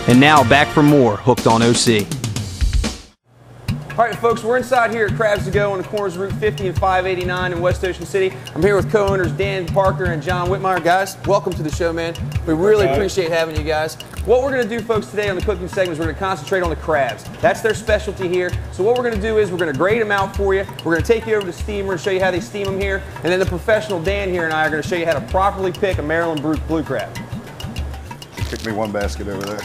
And now back for more Hooked on OC. All right, folks, we're inside here at Crabs to Go on the corners of Route 50 and 589 in West Ocean City. I'm here with co-owners Dan Parker and John Whitmire. Guys, welcome to the show, man. We really appreciate having you guys. What we're going to do, folks, today on the cooking segment is we're going to concentrate on the crabs. That's their specialty here. So what we're going to do is we're going to grade them out for you. We're going to take you over to the steamer and show you how they steam them here. And then the professional Dan here and I are going to show you how to properly pick a Maryland blue crab. Pick me one basket over there.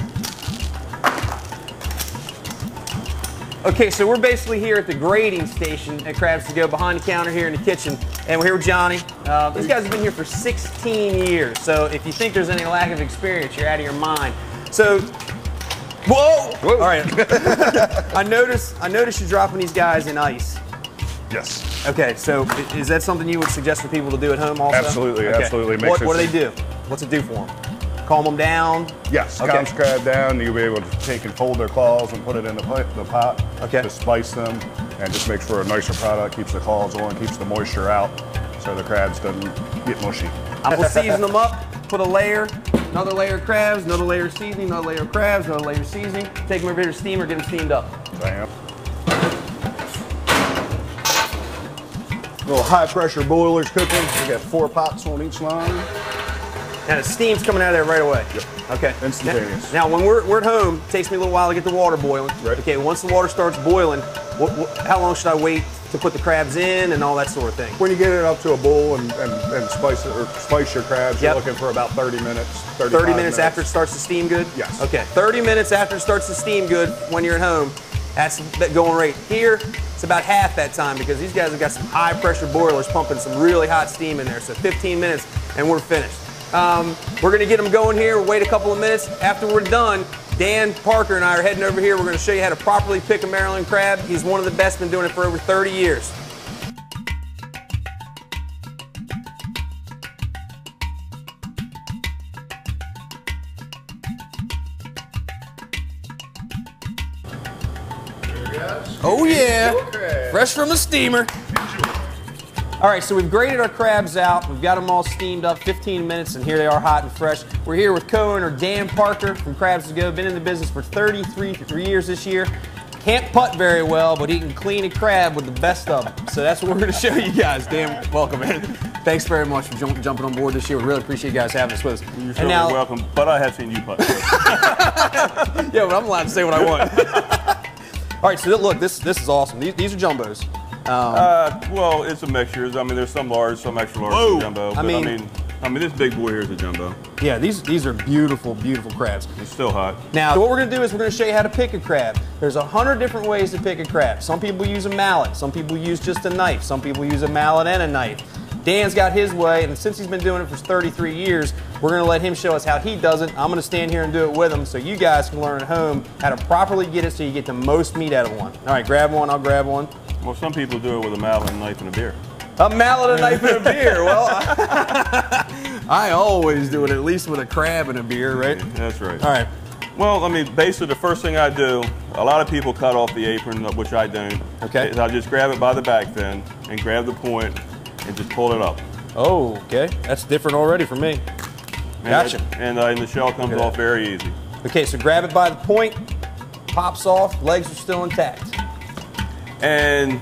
Okay, so we're basically here at the grading station at Crabs to Go, behind the counter here in the kitchen, and we're here with Johnny. These guys have been here for 16 years, so if you think there's any lack of experience, you're out of your mind. So, whoa! All right. I noticed you're dropping these guys in ice. Yes. Okay, so is that something you would suggest for people to do at home also? Absolutely, okay. absolutely. What do they do? What's it do for them? Calm them down? Yes, okay. Calms crab down. You'll be able to take and fold their claws and put it in the pot. Okay. To spice them and just makes for a nicer product. Keeps the claws on, keeps the moisture out, so the crabs doesn't get mushy. We'll season them up. Put a layer, another layer of crabs, another layer of seasoning, another layer of crabs, another layer of seasoning. Take them over here to steamer, get them steamed up. Bam. Little high pressure boilers cooking. We got 4 pots on each line. And the steam's coming out of there right away. Yep. Okay. Instantaneous. Now when we're at home, it takes me a little while to get the water boiling. Right. Okay, once the water starts boiling, how long should I wait to put the crabs in and all that sort of thing? When you get it up to a boil and spice it, or spice your crabs, Yep. you're looking for about 30 minutes. 30 minutes after it starts to steam good? Yes. Okay, 30 minutes after it starts to steam good when you're at home. That's the going rate. Here, it's about half that time because these guys have got some high pressure boilers pumping some really hot steam in there. So 15 minutes and we're finished. We're going to get them going here. We'll wait a couple of minutes. After we're done, Dan Parker and I are heading over here. We're going to show you how to properly pick a Maryland crab. He's one of the best, been doing it for over 30 years. Oh yeah, fresh from the steamer. All right, so we've graded our crabs out. We've got them all steamed up, 15 minutes, and here they are hot and fresh. We're here with co-owner Dan Parker from Crabs to Go. Been in the business for 33 years this year. Can't putt very well, but he can clean a crab with the best of them. So that's what we're going to show you guys. Dan, welcome, man. Thanks very much for jumping on board this year. We really appreciate you guys having us with us. You're certainly welcome, but I have seen you putt. Yeah, but I'm allowed to say what I want. All right, so look, this is awesome. These are jumbos. Well, it's a mixture. I mean, there's some large, some extra large, some jumbo. But I mean, this big boy here is a jumbo. Yeah, these are beautiful, beautiful crabs. It's still hot. Now, what we're going to do is we're going to show you how to pick a crab. There's 100 different ways to pick a crab. Some people use a mallet. Some people use just a knife. Some people use a mallet and a knife. Dan's got his way, and since he's been doing it for 33 years, we're going to let him show us how he does it. I'm going to stand here and do it with him so you guys can learn at home how to properly get it so you get the most meat out of one. All right, grab one. I'll grab one. Well, some people do it with a mallet, a knife, and a beer. A mallet, a knife, and a beer. Well, I always do it at least with a crab and a beer, right? That's right. All right. Well, I mean, basically the first thing I do, a lot of people cut off the apron, which I don't. Okay. Is I just grab it by the back fin and grab the point and just pull it up. Oh, okay. That's different already for me. Gotcha. And the shell comes off very easy. Okay, so grab it by the point, pops off, legs are still intact. And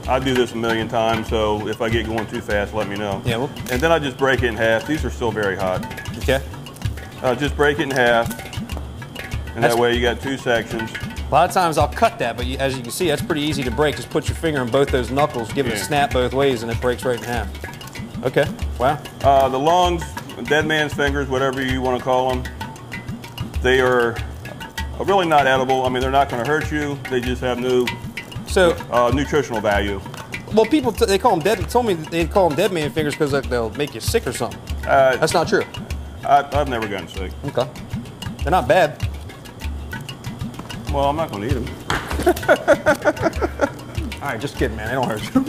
I do this a million times, so if I get going too fast, let me know. Yeah. Well. And then I just break it in half. These are still very hot. Okay. Just break it in half, and that way you got 2 sections. A lot of times I'll cut that, but as you can see, that's pretty easy to break. Just put your finger on both those knuckles, give it a snap both ways, and it breaks right in half. Okay. Wow. The lungs, dead man's fingers, whatever you want to call them, they are really not edible. I mean, they're not going to hurt you. They just have no nutritional value. Well, people they call them dead. Told me they call them dead man fingers because they'll make you sick or something. That's not true. I've never gotten sick. Okay. They're not bad. Well, I'm not going to eat them. All right, just kidding, man. They don't hurt you.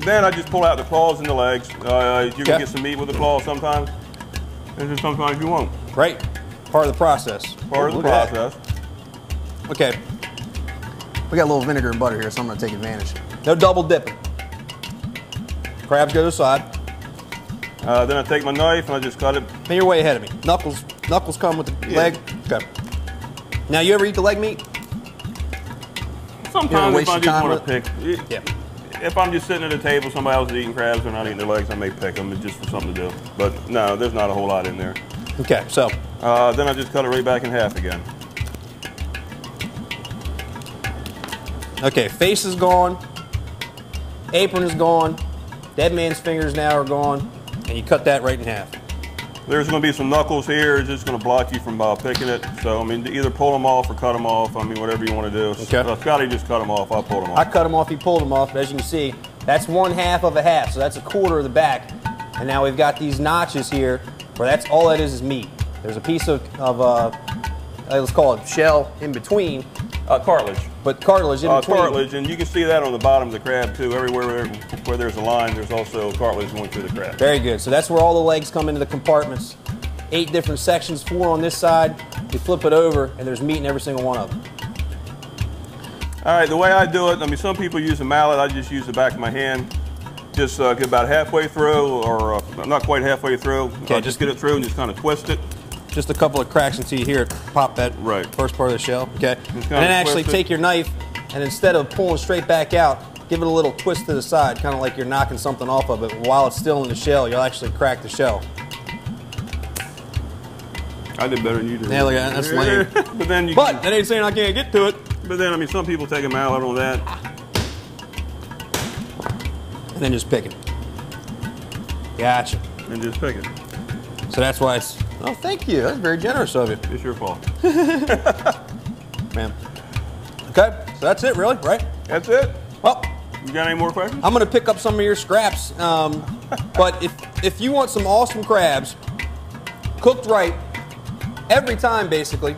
Then I just pull out the claws and the legs. You can get some meat with the claws sometimes, and just sometimes you won't. Right. Part of the process. Part of the process. Okay. We got a little vinegar and butter here, so I'm going to take advantage. No double dipping. Crabs go to the side. Then I take my knife and I just cut it. And you're way ahead of me. Knuckles come with the leg. Okay. Now, you ever eat the leg meat? Sometimes if I just want to pick. Yeah. If I'm just sitting at a table, somebody else is eating crabs, they're not eating their legs, I may pick them. It's just for something to do. But no, there's not a whole lot in there. Okay, so. Then I just cut it right back in half again. Okay, face is gone. Apron is gone. Dead man's fingers now are gone. And you cut that right in half. There's going to be some knuckles here. It's just going to block you from picking it. So, I mean, either pull them off or cut them off. I mean, whatever you want to do. Okay. Scotty just cut them off. I pulled them off. I cut them off. He pulled them off. But as you can see, that's 1/2 of a half. So that's 1/4 of the back. And now we've got these notches here where that's all that is meat. There's a piece of let's call it shell in between. Cartilage. But cartilage in between. Cartilage, and you can see that on the bottom of the crab too. Everywhere where there's a line, there's also cartilage going through the crab. Very good. So that's where all the legs come into the compartments. 8 different sections, 4 on this side. You flip it over, and there's meat in every single one of them. All right, the way I do it, I mean, some people use a mallet. I just use the back of my hand. Just get about halfway through, or not quite halfway through. Okay, just get it through and just kind of twist it. Just a couple of cracks until you hear it pop that first part of the shell. Okay. And then actually take your knife, and instead of pulling straight back out, give it a little twist to the side, kind of like you're knocking something off of it. While it's still in the shell, you'll actually crack the shell. I did better than you did. Yeah, look at that. That's lame. But that ain't saying I can't get to it. But then, I mean, some people take a mallet on that. And then just pick it. Gotcha. And just pick it. So that's why it's... Oh, thank you. That's very generous of you. It's your fault. Man. Okay, so that's it, really, right? That's it. Well, you got any more questions? I'm going to pick up some of your scraps. But if you want some awesome crabs, cooked right, every time, basically,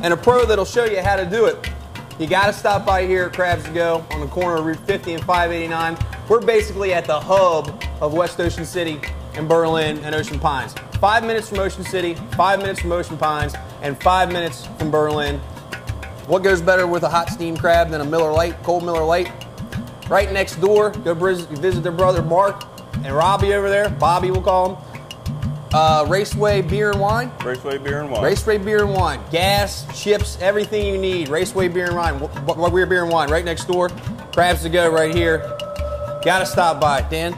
and a pro that'll show you how to do it, you got to stop by here at Crabs to Go on the corner of Route 50 and 589. We're basically at the hub of West Ocean City and Berlin and Ocean Pines. 5 minutes from Ocean City, 5 minutes from Ocean Pines, and 5 minutes from Berlin. What goes better with a hot steamed crab than a Miller Lite, cold Miller Lite? Right next door, go visit their brother Mark and Robbie over there. Bobby, we'll call him. Raceway Beer and Wine. Raceway Beer and Wine. Raceway Beer and Wine. Gas, chips, everything you need. Raceway Beer and Wine. We're Beer and Wine right next door. Crabs to Go right here. Got to stop by. Dan,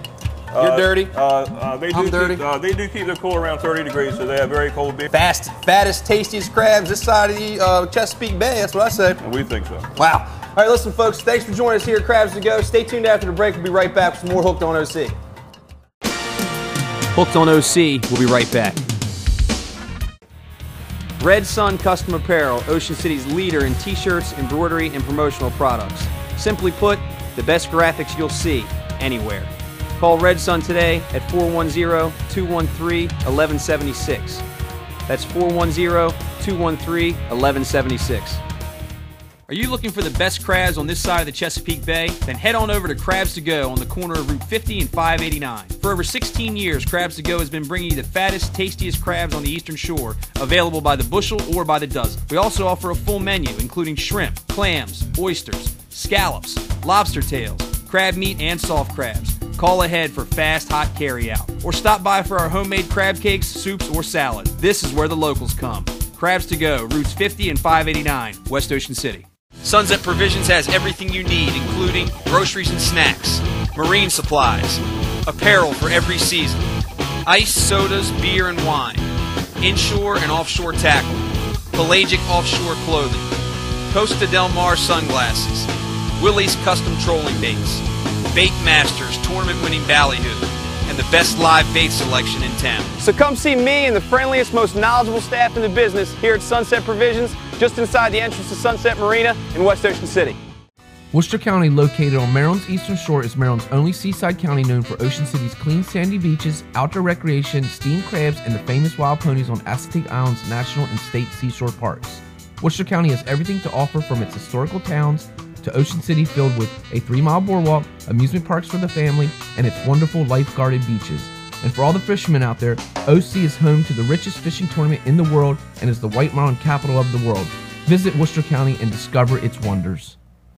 you're dirty. I'm dirty. They do keep their cool around 30 degrees, so they have very cold beer. Fattest, tastiest crabs this side of the Chesapeake Bay. That's what I said. And we think so. Wow. All right, listen, folks. Thanks for joining us here at Crabs to Go. Stay tuned after the break. We'll be right back with some more Hooked on OC. Hooked on OC, we'll be right back. Red Sun Custom Apparel, Ocean City's leader in t-shirts, embroidery, and promotional products. Simply put, the best graphics you'll see anywhere. Call Red Sun today at 410-213-1176. That's 410-213-1176. Are you looking for the best crabs on this side of the Chesapeake Bay? Then head on over to Crabs to Go on the corner of Route 50 and 589. For over 16 years, Crabs to Go has been bringing you the fattest, tastiest crabs on the Eastern Shore, available by the bushel or by the dozen. We also offer a full menu, including shrimp, clams, oysters, scallops, lobster tails, crab meat, and soft crabs. Call ahead for fast, hot carry-out. Or stop by for our homemade crab cakes, soups, or salad. This is where the locals come. Crabs to Go, Routes 50 and 589, West Ocean City. Sunset Provisions has everything you need, including groceries and snacks, marine supplies, apparel for every season, ice, sodas, beer, and wine, inshore and offshore tackle, pelagic offshore clothing, Costa Del Mar sunglasses, Willie's custom trolling baits, Bait Masters tournament-winning ballyhoo, and the best live bait selection in town. So come see me and the friendliest, most knowledgeable staff in the business here at Sunset Provisions, just inside the entrance to Sunset Marina in West Ocean City. Worcester County, located on Maryland's eastern shore, is Maryland's only seaside county known for Ocean City's clean sandy beaches, outdoor recreation, steamed crabs, and the famous wild ponies on Assateague Island's national and state seashore parks. Worcester County has everything to offer, from its historical towns to Ocean City, filled with a 3-mile boardwalk, amusement parks for the family, and its wonderful life-guarded beaches. And for all the fishermen out there, OC is home to the richest fishing tournament in the world and is the white marlin capital of the world. Visit Worcester County and discover its wonders.